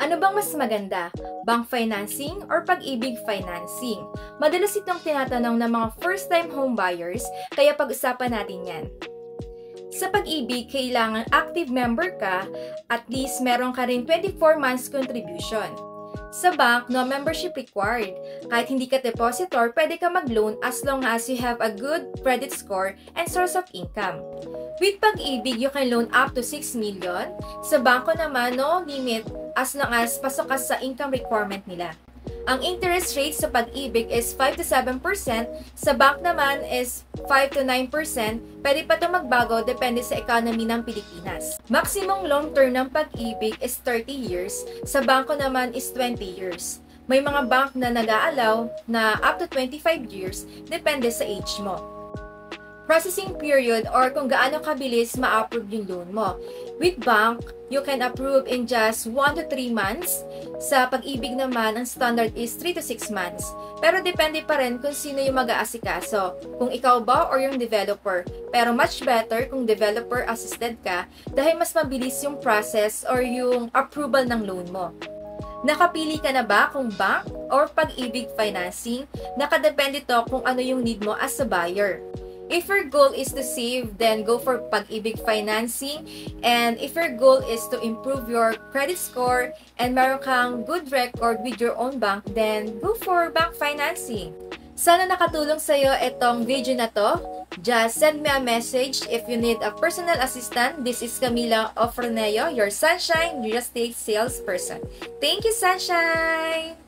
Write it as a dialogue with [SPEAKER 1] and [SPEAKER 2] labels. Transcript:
[SPEAKER 1] Ano bang mas maganda? Bank financing or pag-ibig financing? Madalas itong tinatanong ng mga first-time homebuyers, kaya pag-usapan natin yan. Sa pag-ibig, kailangan active member ka, at least meron ka rin 24 months contribution. Sa bank, no membership required. Kahit hindi ka depositor, pwede ka mag-loan as long as you have a good credit score and source of income. With pag-ibig, you can loan up to 6 million. Sa bangko naman, no limit as long as pasok ka sa income requirement nila. Ang interest rate sa pag-ibig is 5 to 7%, sa bank naman is 5 to 9%, pwede pa ito magbago depende sa economy ng Pilipinas. Maximum long term ng pag-ibig is 30 years, sa bangko naman is 20 years. May mga bank na nag-aalaw na up to 25 years, depende sa age mo. Processing period or kung gaano kabilis ma-approve yung loan mo. With bank, you can approve in just 1 to 3 months. Sa pag-ibig naman, ang standard is 3 to 6 months. Pero depende pa rin kung sino yung mag-aasikaso, kung ikaw ba or yung developer. Pero much better kung developer assisted ka dahil mas mabilis yung process or yung approval ng loan mo. Nakapili ka na ba kung bank or pag-ibig financing? Nakadepende to kung ano yung need mo as a buyer. If your goal is to save, then go for pag-ibig financing. And if your goal is to improve your credit score and meron kang good record with your own bank, then go for bank financing. Sana nakatulong sa'yo itong video na to. Just send me a message if you need a personal assistant. This is Camila Ofreneo, your Sunshine Real Estate Salesperson. Thank you, Sunshine!